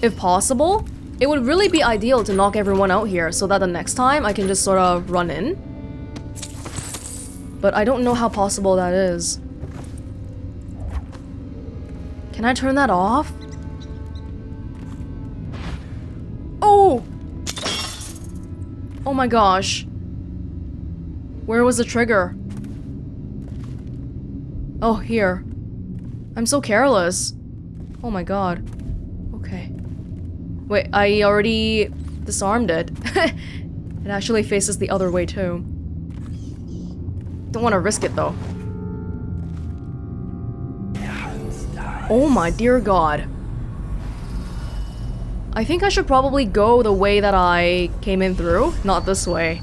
If possible, it would really be ideal to knock everyone out here so that the next time I can just sort of run in. But I don't know how possible that is. Can I turn that off? Oh! Oh my gosh. Where was the trigger? Oh, here. I'm so careless. Oh my god. Okay. Wait, I already disarmed it. It actually faces the other way too. Don't want to risk it though. Oh my dear god. I think I should probably go the way that I came in through, not this way.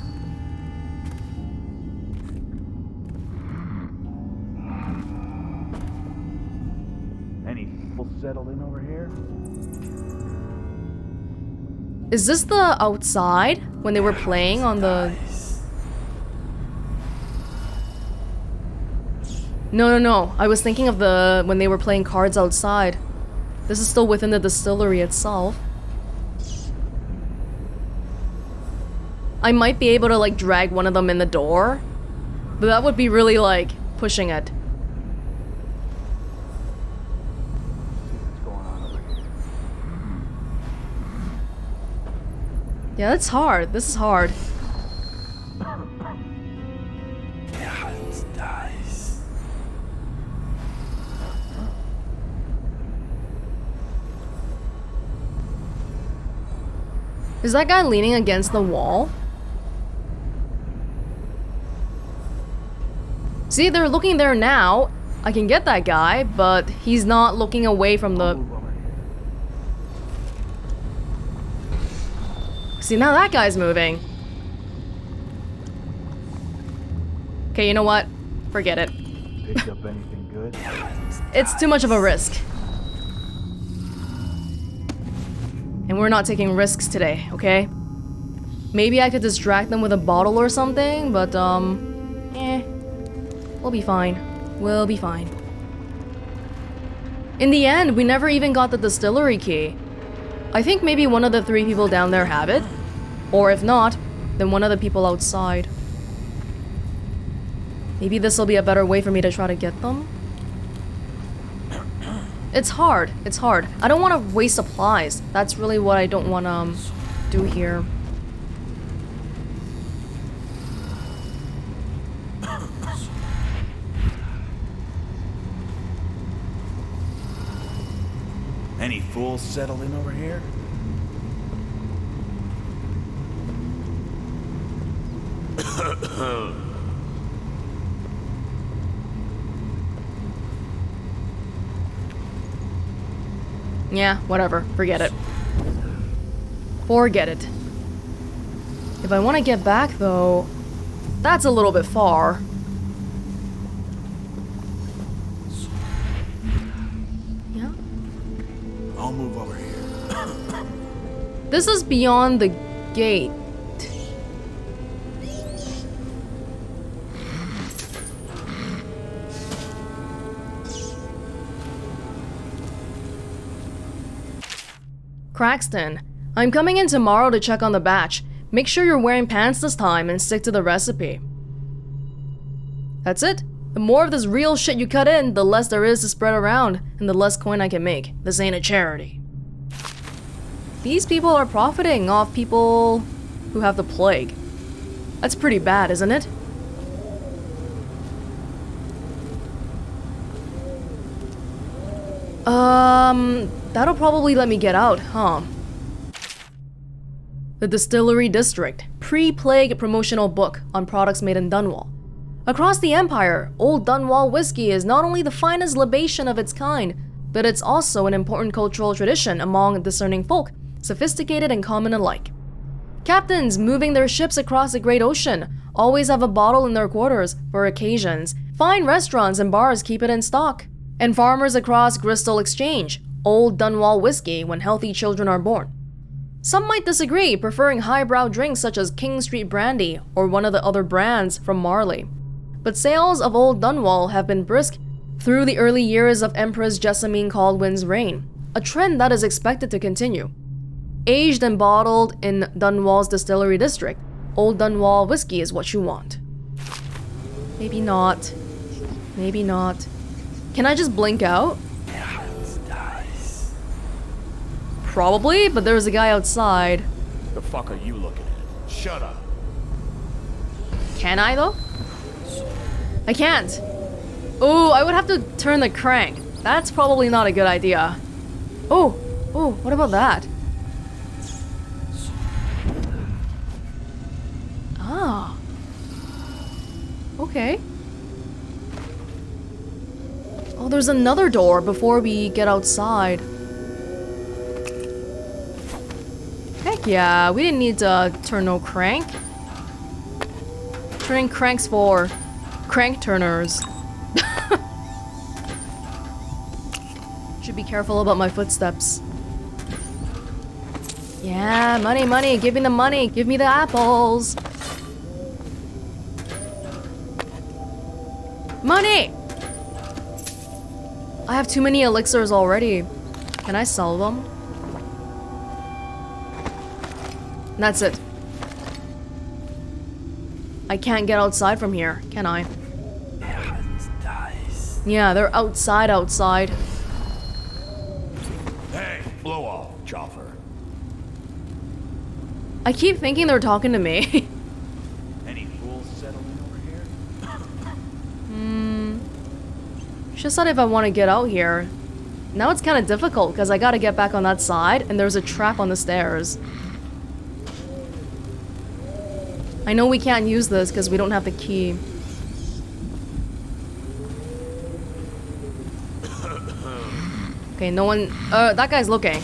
Any people settled in over here? Is this the outside when they were playing on the... No. I was thinking of the when they were playing cards outside. This is still within the distillery itself. I might be able to like drag one of them in the door, but that would be really like pushing it. What's going on over here? Yeah, that's hard. This is hard. Is that guy leaning against the wall? See, they're looking there now. I can get that guy, but he's not looking away from the... See, now that guy's moving. Okay, you know what? Forget it. Picked up anything good? It's too much of a risk. And we're not taking risks today, okay? Maybe I could distract them with a bottle or something, but, we'll be fine. We'll be fine. In the end, we never even got the distillery key. I think maybe one of the 3 people down there have it. Or if not, then one of the people outside. Maybe this will be a better way for me to try to get them. It's hard. It's hard. I don't want to waste supplies. That's really what I don't want to do here. Any fools settled in over here? Yeah, whatever. Forget it. Forget it. If I want to get back, though, that's a little bit far. Yeah? I'll move over here. This is beyond the gate. Craxton, I'm coming in tomorrow to check on the batch. Make sure you're wearing pants this time and stick to the recipe. That's it. The more of this real shit you cut in, the less there is to spread around, and the less coin I can make. This ain't a charity. These people are profiting off people who have the plague. That's pretty bad, isn't it? That'll probably let me get out, huh? The Distillery District, pre-plague promotional book on products made in Dunwall. Across the Empire, Old Dunwall whiskey is not only the finest libation of its kind, but it's also an important cultural tradition among discerning folk, sophisticated and common alike. Captains moving their ships across the Great Ocean always have a bottle in their quarters for occasions. Fine restaurants and bars keep it in stock. And farmers across Crystal exchange Old Dunwall whiskey when healthy children are born. Some might disagree, preferring highbrow drinks such as King Street Brandy or one of the other brands from Marley. But sales of Old Dunwall have been brisk through the early years of Empress Jessamine Caldwin's reign, a trend that is expected to continue. Aged and bottled in Dunwall's Distillery district, Old Dunwall whiskey is what you want. Maybe not. Maybe not. Can I just blink out? Probably, but there's a guy outside. The fuck are you looking at? Shut up. Can I though? I can't. Oh, I would have to turn the crank. That's probably not a good idea. Oh, what about that? Ah. Okay. Oh, there's another door before we get outside. Heck yeah, we didn't need to turn no crank. Turning cranks for crank turners. Should be careful about my footsteps. Yeah, money, money, give me the money, give me the apples. Money! I have too many elixirs already. Can I sell them? That's it. I can't get outside from here, can I? Yeah, they're outside. Hey, blow off, chopper. I keep thinking they're talking to me. Any fools settling over here? Just thought if I want to get out here. Now it's kind of difficult because I gotta get back on that side and there's a trap on the stairs. I know we can't use this because we don't have the key. Okay, no one... that guy's looking.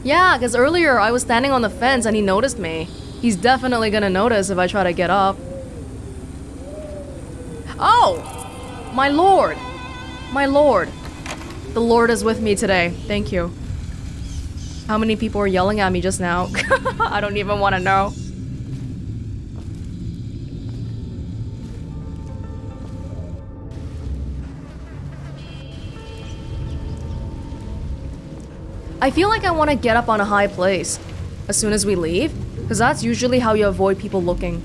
Yeah, because earlier I was standing on the fence and he noticed me. He's definitely gonna notice if I try to get up. Oh! My lord! My lord. The Lord is with me today. Thank you. How many people are yelling at me just now? I don't even want to know. I feel like I want to get up on a high place as soon as we leave, because that's usually how you avoid people looking.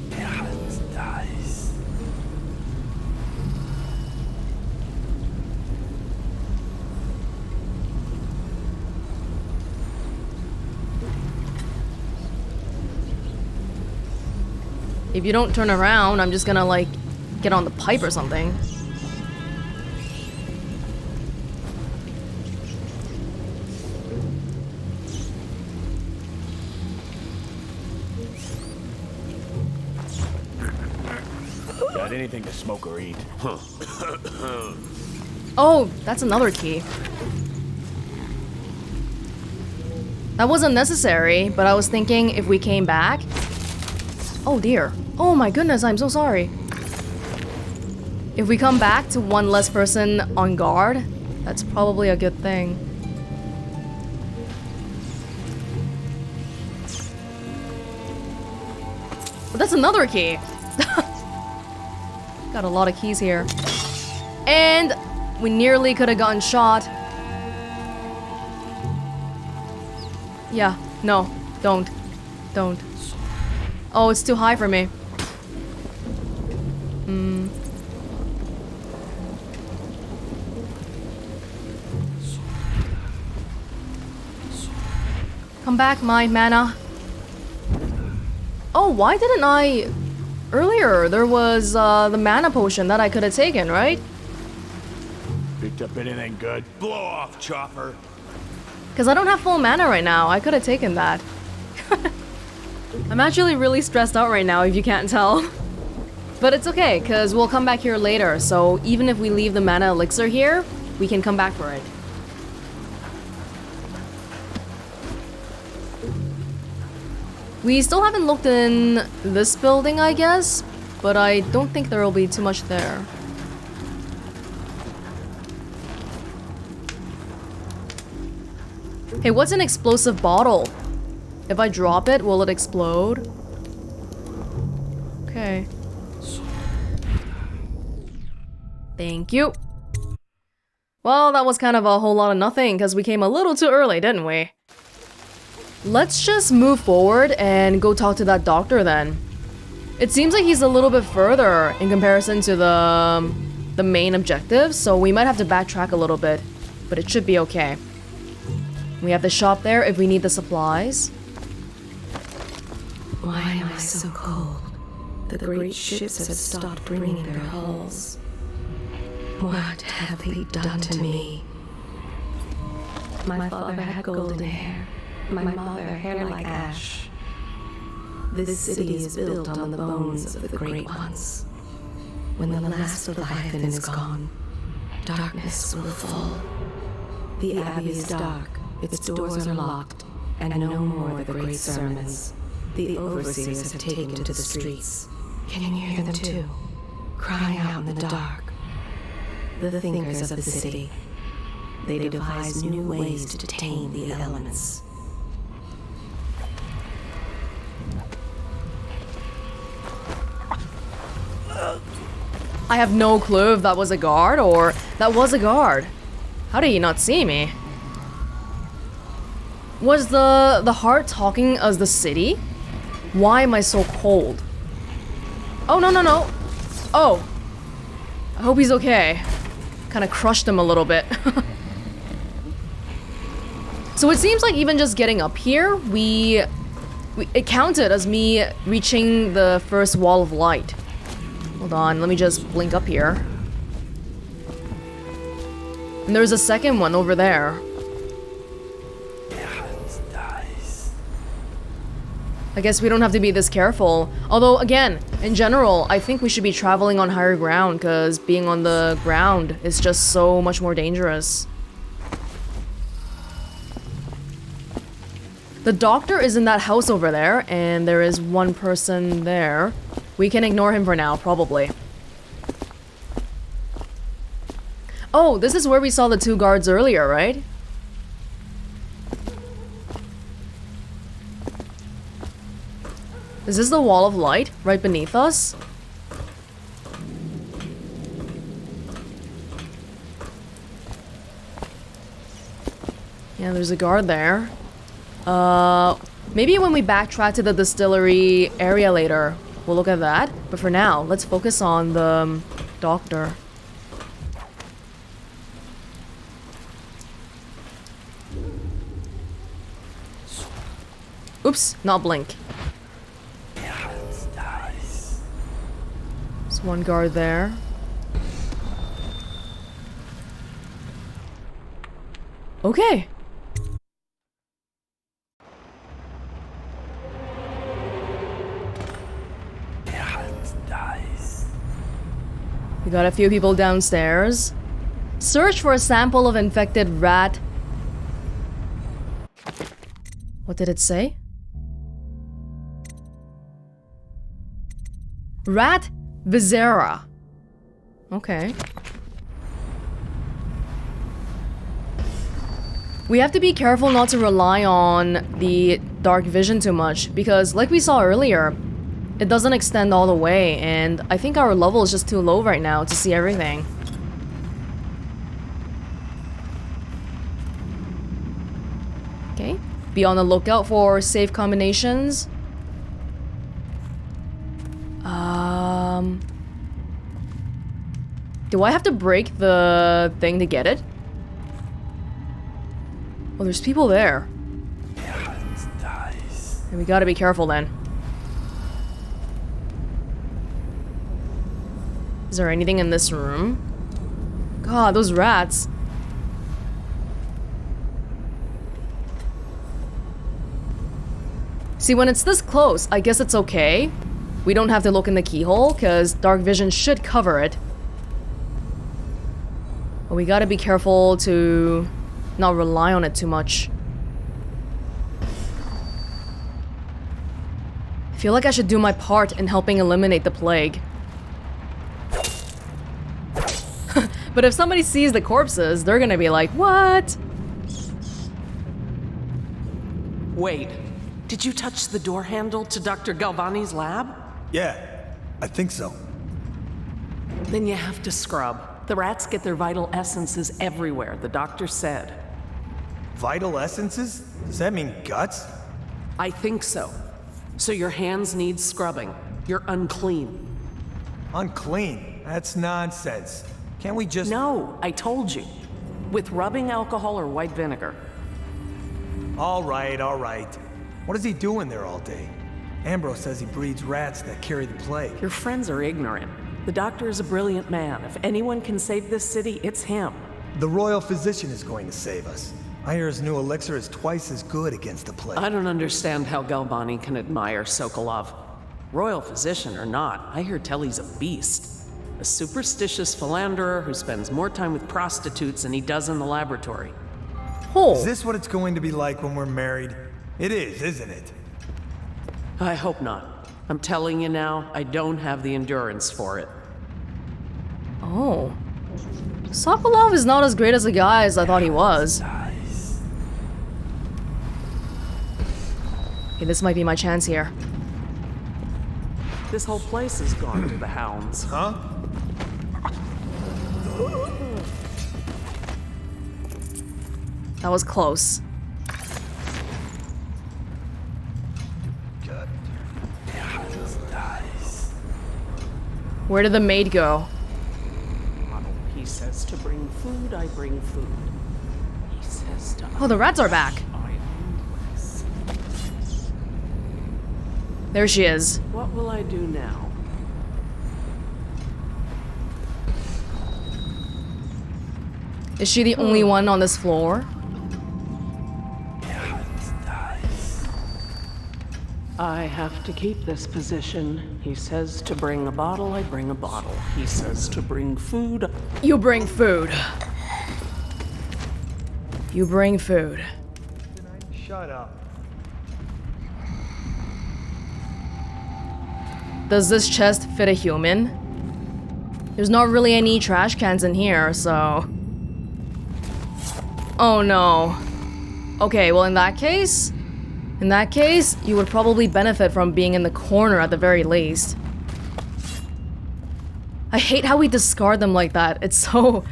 If you don't turn around, I'm just gonna like get on the pipe or something. Got anything to smoke or eat? Huh. Oh, that's another key. That wasn't necessary, but I was thinking if we came back. Oh dear. Oh my goodness, I'm so sorry. If we come back to one less person on guard, that's probably a good thing. But that's another key. Got a lot of keys here. And we nearly could have gotten shot. Yeah, no, don't. Oh, it's too high for me. Come back, my mana. Oh, why didn't I... Earlier, there was the mana potion that I could have taken, right? Picked up anything good? Blow off, chopper. Because I don't have full mana right now. I could have taken that. I'm actually really stressed out right now, if you can't tell. But it's okay, because we'll come back here later. So even if we leave the mana elixir here, we can come back for it. We still haven't looked in this building, I guess, but I don't think there will be too much there. Hey, what's an explosive bottle? If I drop it, will it explode? Okay. Thank you. Well, that was kind of a whole lot of nothing because we came a little too early, didn't we? Let's just move forward and go talk to that doctor then. It seems like he's a little bit further in comparison to the main objective, so we might have to backtrack a little bit, but it should be okay. We have the shop there if we need the supplies. Why am I so cold? The great ships have stopped bringing their hulls. What have they done to me? My father had golden hair. My mother hair like ash. This city is built on the bones of the great ones. When the last Leviathan is gone, darkness will fall. The Abbey is dark, its doors are locked, and no more the great sermons. The overseers have taken to the streets. Can you hear them too? Crying out in the dark. The thinkers of the city. They devise new ways to tame the elements. I have no clue if that was a guard or that was a guard. How did he not see me? Was the heart talking as the city? Why am I so cold? Oh, no, no, no. Oh. I hope he's okay. Kind of crushed him a little bit. So it seems like even just getting up here, it counted as me reaching the first wall of light. Hold on, let me just blink up here. And there's a second one over there. I guess we don't have to be this careful. Although, again, in general, I think we should be traveling on higher ground because being on the ground is just so much more dangerous. The doctor is in that house over there, and there is one person there. We can ignore him for now, probably. Oh, this is where we saw the two guards earlier, right? Is this the wall of light right beneath us? Yeah, there's a guard there. Maybe when we backtrack to the distillery area later, we'll look at that. But for now, let's focus on the doctor. Oops, not blink. There's one guard there. Okay. We got a few people downstairs. Search for a sample of infected rat. What did it say? Rat viscera. Okay. We have to be careful not to rely on the dark vision too much because, like we saw earlier, it doesn't extend all the way, and I think our level is just too low right now to see everything. Okay, be on the lookout for safe combinations. Do I have to break the thing to get it? Oh, there's people there. And we gotta be careful then. Is there anything in this room? God, those rats. See, when it's this close, I guess it's okay. We don't have to look in the keyhole, because dark vision should cover it. But we gotta be careful to not rely on it too much. I feel like I should do my part in helping eliminate the plague. But if somebody sees the corpses, they're gonna be like, what? Wait, did you touch the door handle to Dr. Galvani's lab? Yeah, I think so. Then you have to scrub. The rats get their vital essences everywhere, the doctor said. Vital essences? Does that mean guts? I think so. So your hands need scrubbing. You're unclean. Unclean? That's nonsense. Can't we just... No, I told you. With rubbing alcohol or white vinegar. All right, all right. What is he doing there all day? Ambrose says he breeds rats that carry the plague. Your friends are ignorant. The doctor is a brilliant man. If anyone can save this city, it's him. The royal physician is going to save us. I hear his new elixir is twice as good against the plague. I don't understand how Galvani can admire Sokolov. Royal physician or not, I hear tell he's a beast. A superstitious philanderer who spends more time with prostitutes than he does in the laboratory. Oh. Is this what it's going to be like when we're married? It is, isn't it? I hope not. I'm telling you now, I don't have the endurance for it. Oh. Sokolov is not as great as a guy as I thought he was. Okay, this might be my chance here. This whole place has gone to the hounds. Huh? That was close. Where did the maid go? He says to bring food, I bring food. He says to... Oh, the rats are back. There she is. What will I do now? Is she the only one on this floor? I have to keep this position. He says to bring a bottle, I bring a bottle. He says to bring food. You bring food. You bring food. Shut up. Does this chest fit a human? There's not really any trash cans in here, so... Oh no. Okay, well in that case, you would probably benefit from being in the corner at the very least. I hate how we discard them like that. It's so...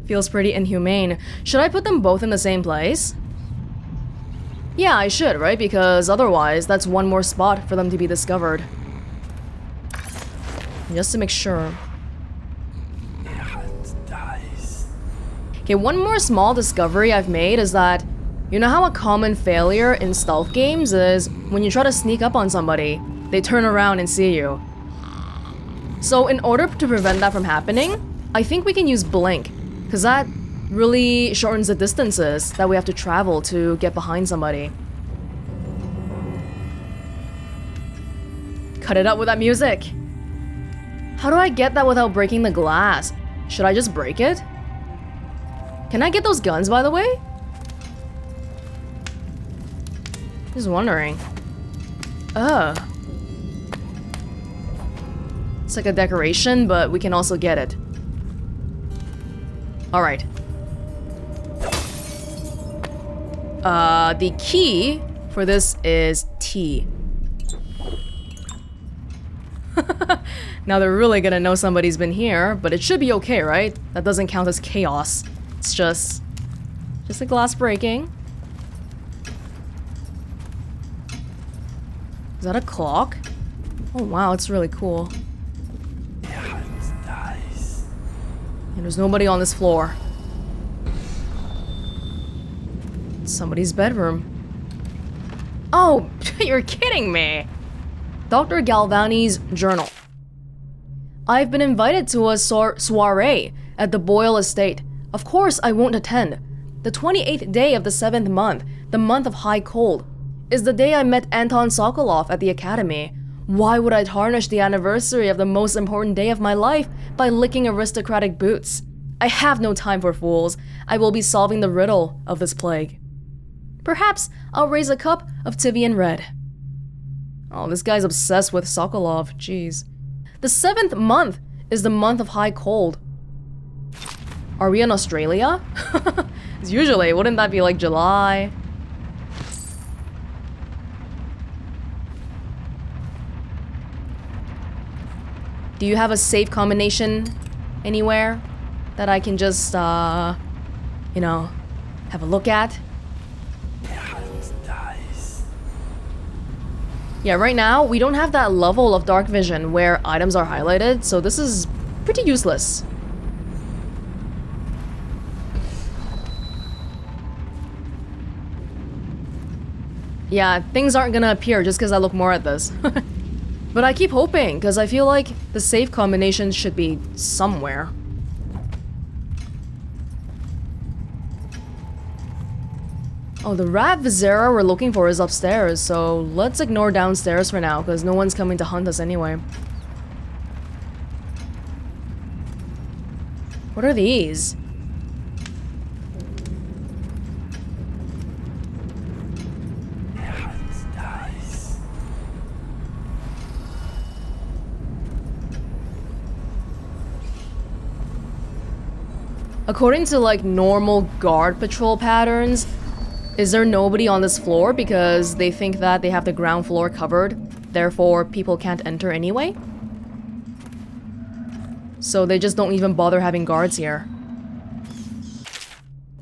feels pretty inhumane. Should I put them both in the same place? Yeah, I should, right? Because otherwise, that's one more spot for them to be discovered. Just to make sure. Okay, one more small discovery I've made is that you know how a common failure in stealth games is when you try to sneak up on somebody, they turn around and see you. So in order to prevent that from happening, I think we can use blink, because that really shortens the distances that we have to travel to get behind somebody. Cut it up with that music. How do I get that without breaking the glass? Should I just break it? Can I get those guns, by the way? Just wondering. It's like a decoration, but we can also get it. Alright. The key for this is T. Now they're really gonna know somebody's been here, but it should be okay, right? That doesn't count as chaos. It's just a glass breaking. Is that a clock? Oh wow, it's really cool. And there's nobody on this floor. It's somebody's bedroom. Oh, you're kidding me! Dr. Galvani's journal. I've been invited to a soiree at the Boyle estate. Of course I won't attend. The 28th day of the 7th month, the month of high cold, is the day I met Anton Sokolov at the academy. Why would I tarnish the anniversary of the most important day of my life by licking aristocratic boots? I have no time for fools. I will be solving the riddle of this plague. Perhaps I'll raise a cup of Tibian red. Oh, this guy's obsessed with Sokolov, jeez. The 7th month is the month of high cold. Are we in Australia? Usually, wouldn't that be like July? Do you have a safe combination anywhere? that I can just, you know, have a look at? Yeah, right now, we don't have that level of dark vision where items are highlighted, so this is pretty useless. Yeah, things aren't gonna appear just because I look more at this. But I keep hoping, because I feel like the safe combination should be somewhere. Oh, the rat viscera we're looking for is upstairs, so let's ignore downstairs for now, because no one's coming to hunt us anyway. What are these? According to like normal guard patrol patterns, is there nobody on this floor because they think that they have the ground floor covered, therefore people can't enter anyway? So they just don't even bother having guards here.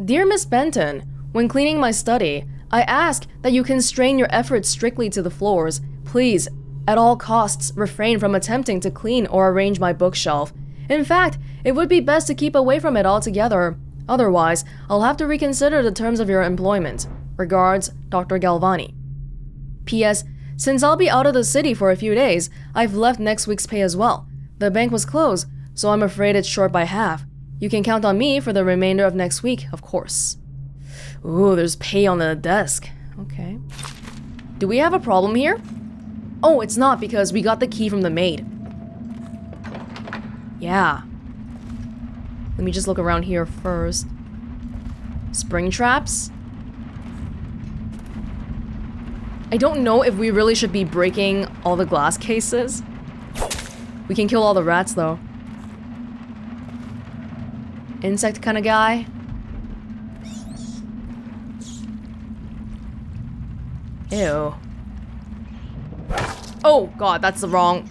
Dear Miss Benton, when cleaning my study, I ask that you constrain your efforts strictly to the floors. Please, at all costs, refrain from attempting to clean or arrange my bookshelf. In fact, it would be best to keep away from it altogether. Otherwise, I'll have to reconsider the terms of your employment. Regards, Dr. Galvani. P.S. Since I'll be out of the city for a few days, I've left next week's pay as well. The bank was closed, so I'm afraid it's short by half. You can count on me for the remainder of next week, of course. Ooh, there's pay on the desk. Okay. Do we have a problem here? Oh, it's not because we got the key from the maid. Yeah. Let me just look around here first. Spring traps? I don't know if we really should be breaking all the glass cases. We can kill all the rats though. Insect kind of guy. Ew. Oh god, that's the wrong.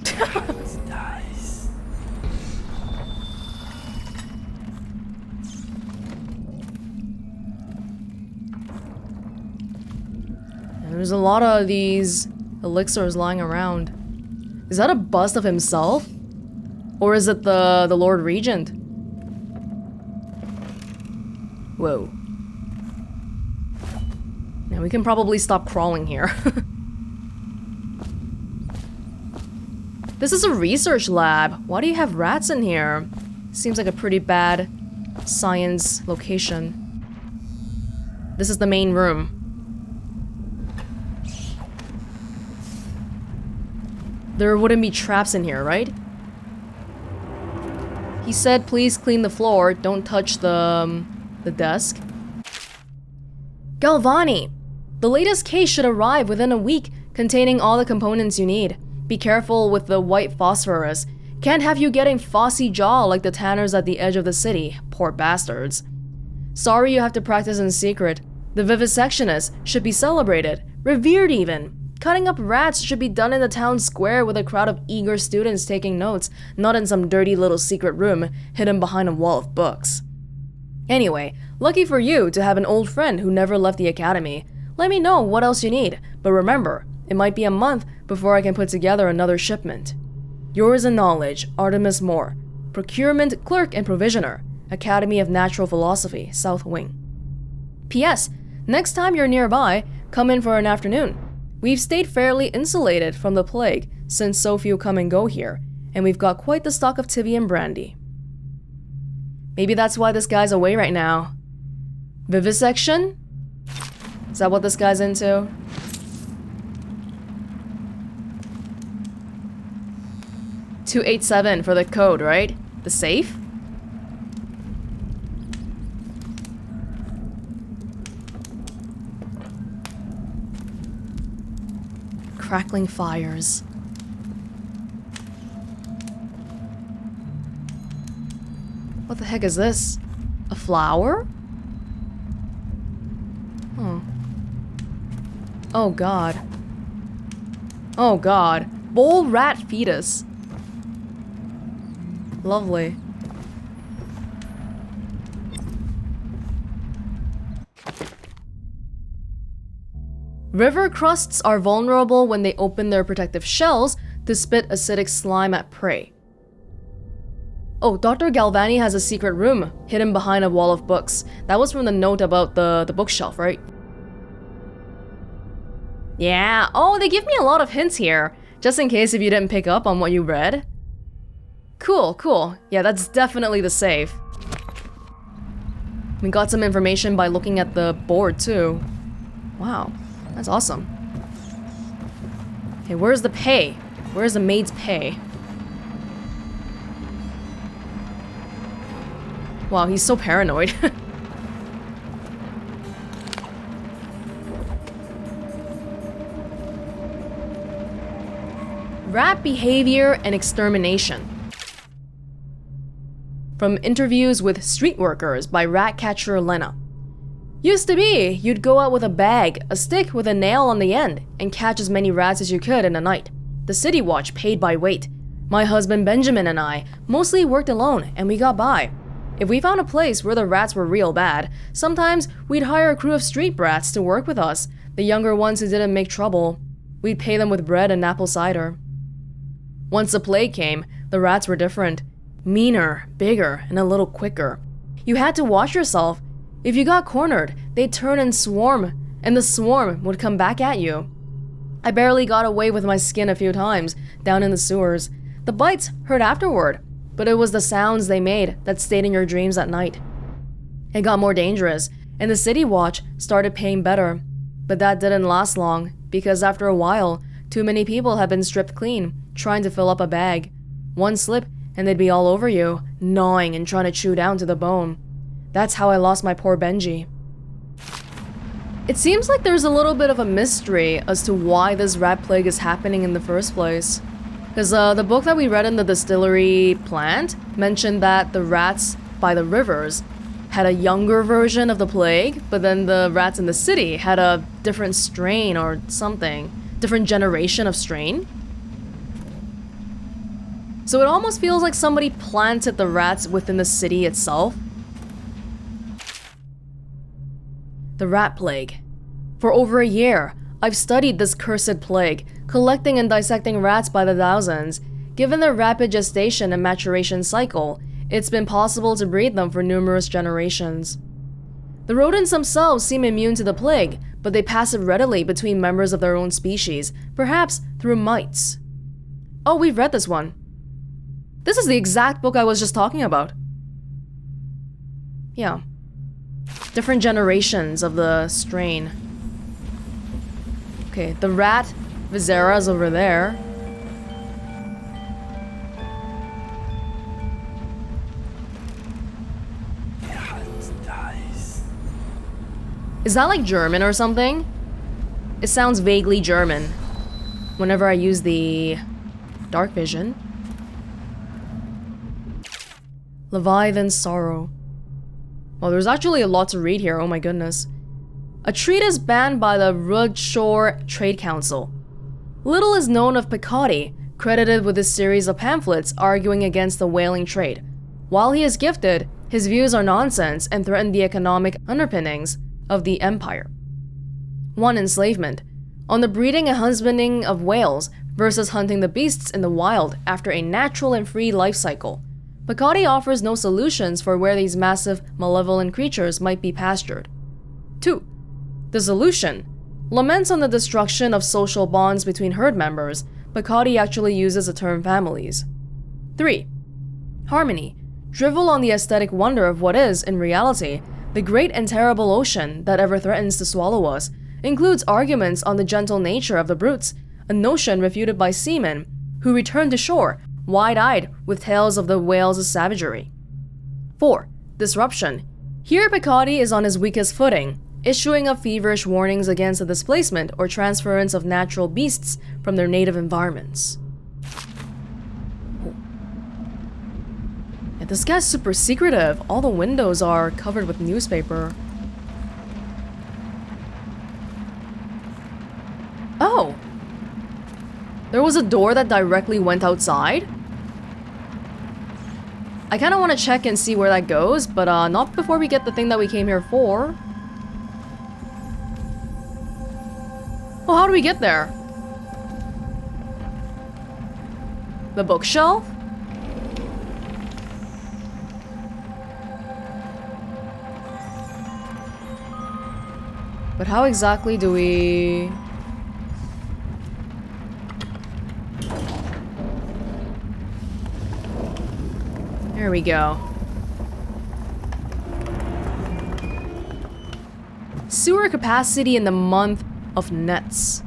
There's a lot of these elixirs lying around. Is that a bust of himself? Or is it the Lord Regent? Whoa. Now we can probably stop crawling here. This is a research lab. Why do you have rats in here? Seems like a pretty bad science location. This is the main room. There wouldn't be traps in here, right? He said, please clean the floor, don't touch the desk. Galvani! The latest case should arrive within a week, containing all the components you need. Be careful with the white phosphorus. Can't have you getting phossy jaw like the tanners at the edge of the city. Poor bastards. Sorry you have to practice in secret. The vivisectionist should be celebrated, revered even. Cutting up rats should be done in the town square with a crowd of eager students taking notes, not in some dirty little secret room hidden behind a wall of books. Anyway, lucky for you to have an old friend who never left the academy. Let me know what else you need, but remember, it might be a month before I can put together another shipment. Yours in knowledge, Artemis Moore. Procurement Clerk and Provisioner, Academy of Natural Philosophy, South Wing. P.S. Next time you're nearby, come in for an afternoon. We've stayed fairly insulated from the plague since so few come and go here, and we've got quite the stock of tibby and brandy. Maybe that's why this guy's away right now. Vivisection? Is that what this guy's into? $287 for the code, right? The safe? Crackling fires. What the heck is this? A flower? Oh. Oh god. Oh god. Bull rat fetus. Lovely. River crusts are vulnerable when they open their protective shells to spit acidic slime at prey. Oh, Dr. Galvani has a secret room hidden behind a wall of books. That was from the note about the bookshelf, right? Yeah, oh, they give me a lot of hints here, just in case if you didn't pick up on what you read. Cool, cool. Yeah, that's definitely the safe. We got some information by looking at the board too. Wow, that's awesome. Okay, where's the pay? Where's the maid's pay? Wow, he's so paranoid. Rat behavior and extermination. From interviews with street workers by rat catcher Lena. Used to be, you'd go out with a bag, a stick with a nail on the end, and catch as many rats as you could in a night. The city watch paid by weight. My husband Benjamin and I mostly worked alone, and we got by. If we found a place where the rats were real bad, sometimes we'd hire a crew of street brats to work with us, the younger ones who didn't make trouble. We'd pay them with bread and apple cider. Once the plague came, the rats were different. Meaner, bigger, and a little quicker. You had to watch yourself. If you got cornered, they'd turn and swarm, and the swarm would come back at you. I barely got away with my skin a few times, down in the sewers. The bites hurt afterward, but it was the sounds they made that stayed in your dreams at night. It got more dangerous, and the city watch started paying better. But that didn't last long, because after a while, too many people had been stripped clean, trying to fill up a bag. One slip, and they'd be all over you, gnawing and trying to chew down to the bone. That's how I lost my poor Benji. It seems like there's a little bit of a mystery as to why this rat plague is happening in the first place. Because the book that we read in the Distillery plant mentioned that the rats by the rivers had a younger version of the plague, but then the rats in the city had a different strain or something. Different generation of strain. So it almost feels like somebody planted the rats within the city itself. The rat plague. For over a year, I've studied this cursed plague, collecting and dissecting rats by the thousands. Given their rapid gestation and maturation cycle, it's been possible to breed them for numerous generations. The rodents themselves seem immune to the plague, but they pass it readily between members of their own species, perhaps through mites. Oh, we've read this one. This is the exact book I was just talking about. Yeah. Different generations of the strain. Okay, the rat viscera's over there. Is that like German or something? It sounds vaguely German whenever I use the dark vision. Leviathan Sorrow. Well, there's actually a lot to read here, oh my goodness. A treatise banned by the Rudshore Trade Council. Little is known of Picotti, credited with a series of pamphlets arguing against the whaling trade. While he is gifted, his views are nonsense and threaten the economic underpinnings of the empire. 1. Enslavement. On the breeding and husbanding of whales versus hunting the beasts in the wild after a natural and free life cycle. Picotti offers no solutions for where these massive, malevolent creatures might be pastured. 2. Dissolution. Laments on the destruction of social bonds between herd members. Picotti actually uses the term families. 3. Harmony. Drivel on the aesthetic wonder of what is, in reality, the great and terrible ocean that ever threatens to swallow us, includes arguments on the gentle nature of the brutes, a notion refuted by seamen who return to shore, wide-eyed with tales of the whales' savagery. 4. Disruption. Here Picotti is on his weakest footing, issuing up feverish warnings against the displacement or transference of natural beasts from their native environments. Yeah, this guy's super secretive. All the windows are covered with newspaper. Oh! There was a door that directly went outside? I kinda wanna check and see where that goes, but not before we get the thing that we came here for. Well, how do we get there? The bookshelf? But how exactly do we... There we go. Sewer capacity in the month of nets.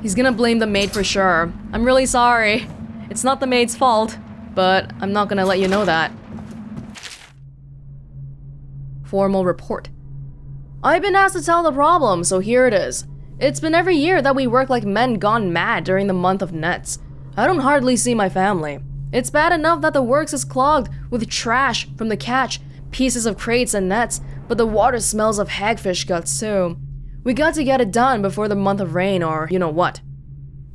He's gonna blame the maid for sure. I'm really sorry. It's not the maid's fault, but I'm not gonna let you know that. Formal report. I've been asked to tell the problem, so here it is. It's been every year that we work like men gone mad during the month of nets. I don't hardly see my family. It's bad enough that the works is clogged with trash from the catch, pieces of crates and nets, but the water smells of hagfish guts too. We got to get it done before the month of rain or you know what.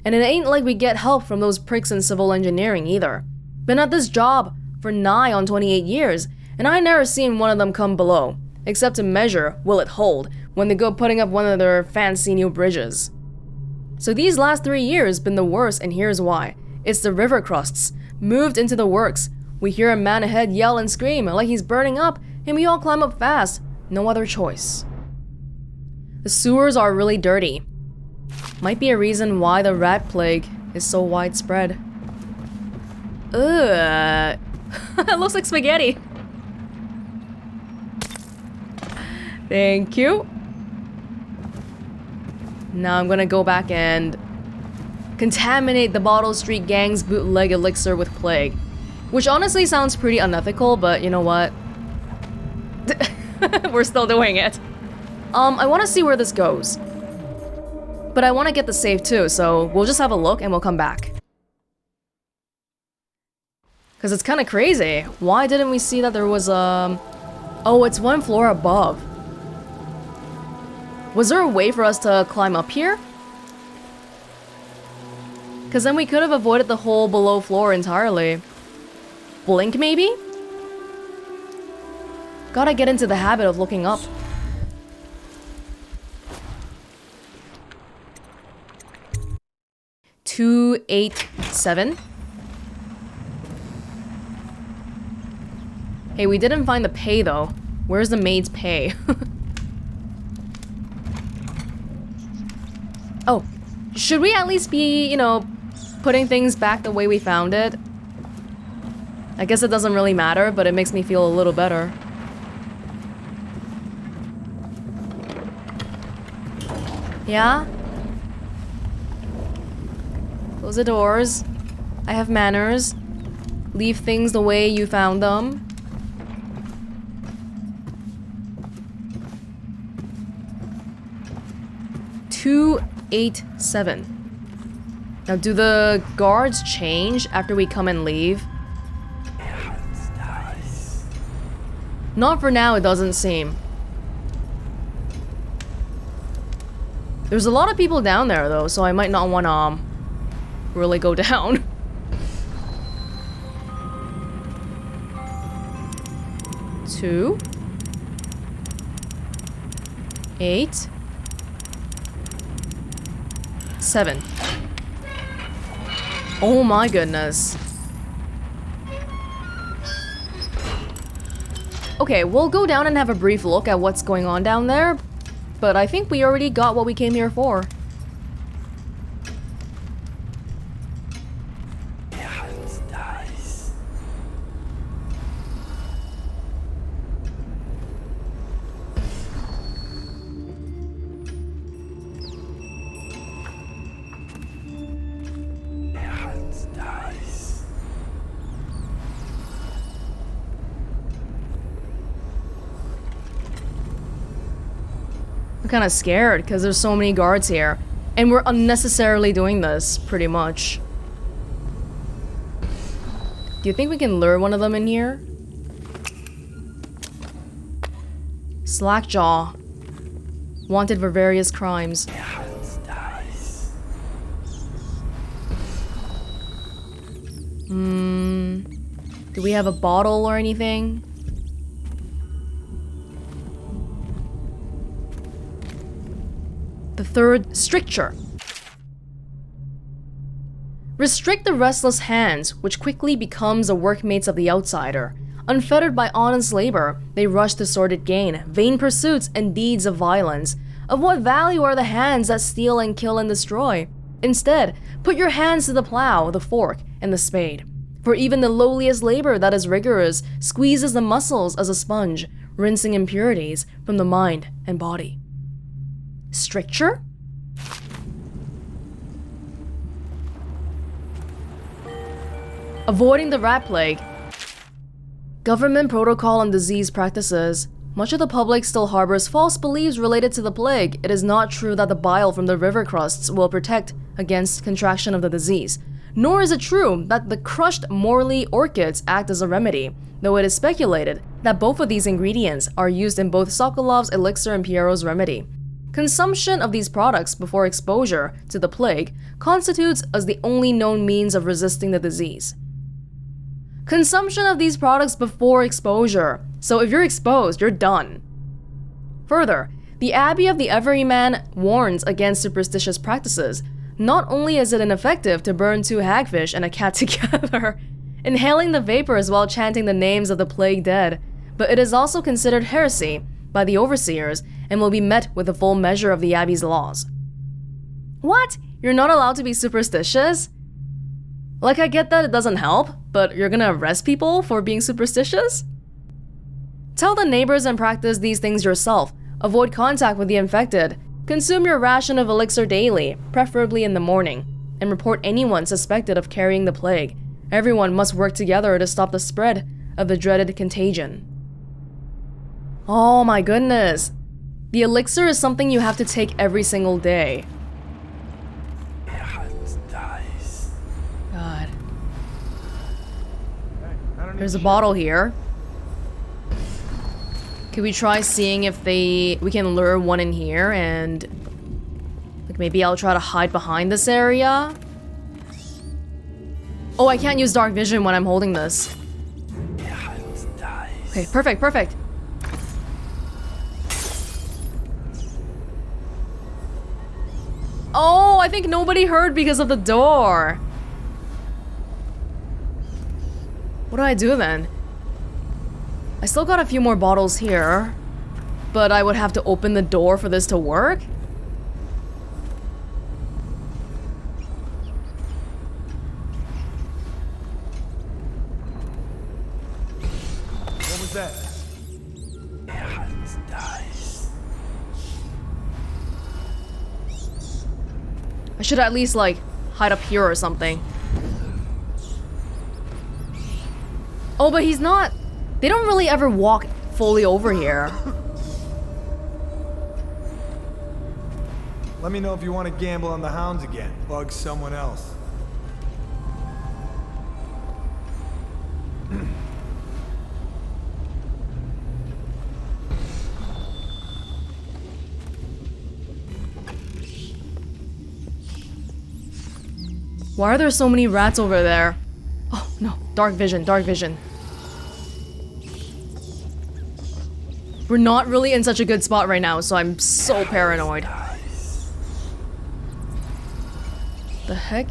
And it ain't like we get help from those pricks in civil engineering either. Been at this job for nigh on 28 years, and I never seen one of them come below, except to measure will it hold when they go putting up one of their fancy new bridges. So these last 3 years been the worst, and here's why. It's the river crusts, moved into the works. We hear a man ahead yell and scream like he's burning up, and we all climb up fast. No other choice. The sewers are really dirty. Might be a reason why the rat plague is so widespread. Ugh. It looks like spaghetti. Thank you. Now I'm gonna go back and contaminate the Bottle Street Gang's bootleg elixir with plague. Which honestly sounds pretty unethical, but you know what? We're still doing it. I want to see where this goes. But I want to get the save too, so we'll just have a look and we'll come back. Because it's kind of crazy. Why didn't we see that there was Oh, it's one floor above. Was there a way for us to climb up here? Because then we could have avoided the whole below floor entirely. Blink, maybe? Gotta get into the habit of looking up. $287. Hey, we didn't find the pay though. Where's the maid's pay? Oh, should we at least be, you know, putting things back the way we found it? I guess it doesn't really matter, but it makes me feel a little better. Yeah? Close the doors. I have manners. Leave things the way you found them. $287. Now, do the guards change after we come and leave? Not for now, it doesn't seem. There's a lot of people down there though, so I might not want to really go down. Two. 8. 7. Oh my goodness. Okay, we'll go down and have a brief look at what's going on down there, but I think we already got what we came here for. I'm kind of scared because there's so many guards here, and we're unnecessarily doing this, pretty much. Do you think we can lure one of them in here? Slackjaw. Wanted for various crimes. Do we have a bottle or anything? Third, stricture. Restrict the restless hands, which quickly becomes the workmates of the outsider. Unfettered by honest labor, they rush to sordid gain, vain pursuits, and deeds of violence. Of what value are the hands that steal and kill and destroy? Instead, put your hands to the plow, the fork, and the spade. For even the lowliest labor that is rigorous squeezes the muscles as a sponge, rinsing impurities from the mind and body. Stricture? Avoiding the rat plague. Government protocol on disease practices. Much of the public still harbors false beliefs related to the plague. It is not true that the bile from the river crusts will protect against contraction of the disease. Nor is it true that the crushed Morley orchids act as a remedy, though it is speculated that both of these ingredients are used in both Sokolov's elixir and Piero's remedy. Consumption of these products before exposure to the plague constitutes as the only known means of resisting the disease. Consumption of these products before exposure. So if you're exposed, you're done. Further, the Abbey of the Everyman warns against superstitious practices. Not only is it ineffective to burn 2 hagfish and a cat together, inhaling the vapors while chanting the names of the plague dead, but it is also considered heresy by the overseers and will be met with the full measure of the Abbey's laws. What? You're not allowed to be superstitious? Like, I get that it doesn't help, but you're gonna arrest people for being superstitious? Tell the neighbors and practice these things yourself. Avoid contact with the infected. Consume your ration of elixir daily, preferably in the morning, and report anyone suspected of carrying the plague. Everyone must work together to stop the spread of the dreaded contagion. Oh my goodness. The elixir is something you have to take every single day. God. There's a bottle here. Could we try seeing if we can lure one in here and like maybe I'll try to hide behind this area? Oh, I can't use dark vision when I'm holding this. Okay, perfect, perfect. Oh, I think nobody heard because of the door. What do I do then? I still got a few more bottles here, but I would have to open the door for this to work? What was that? I should at least, like, hide up here or something. Oh, but he's not... They don't really ever walk fully over here. Let me know if you want to gamble on the hounds again. Bug someone else. Why are there so many rats over there? Oh, no. Dark vision, dark vision. We're not really in such a good spot right now, so I'm so paranoid. The heck?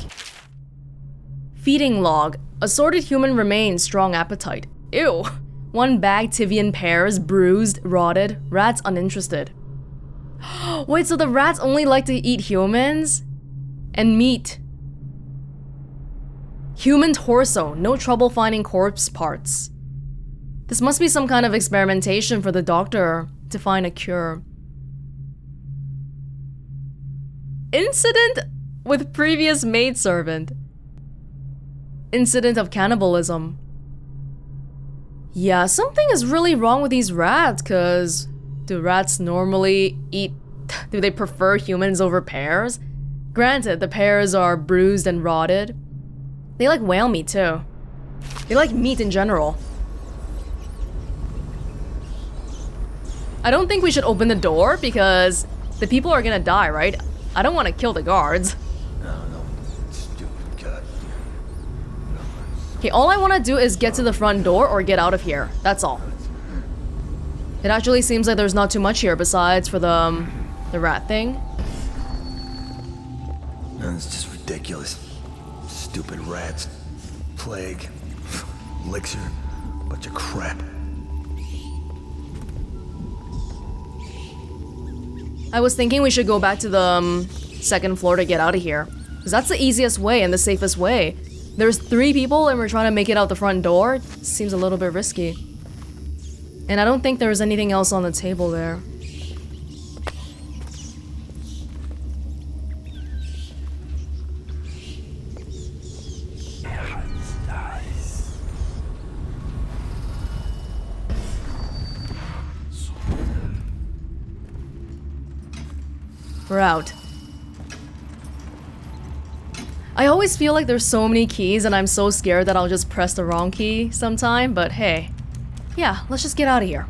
Feeding log. Assorted human remains, strong appetite. Ew. 1 bag Tivian pears, bruised, rotted. Rats uninterested. Wait, so the rats only like to eat humans? And meat. Human torso. No trouble finding corpse parts. This must be some kind of experimentation for the doctor to find a cure. Incident with previous maidservant. Incident of cannibalism. Yeah, something is really wrong with these rats, cause do rats normally eat... Do they prefer humans over pears? Granted, the pears are bruised and rotted. They like whale meat too. They like meat in general. I don't think we should open the door because the people are gonna die, right? I don't want to kill the guards. Okay, all I want to do is get to the front door or get out of here. That's all. It actually seems like there's not too much here besides for the rat thing. It's just ridiculous. Stupid rats. Plague. Elixir. Bunch of crap. I was thinking we should go back to the second floor to get out of here. Because that's the easiest way and the safest way. There's 3 people and we're trying to make it out the front door. Seems a little bit risky. And I don't think there's anything else on the table there. We're out. I always feel like there's so many keys and I'm so scared that I'll just press the wrong key sometime, but hey. Yeah, let's just get out of here.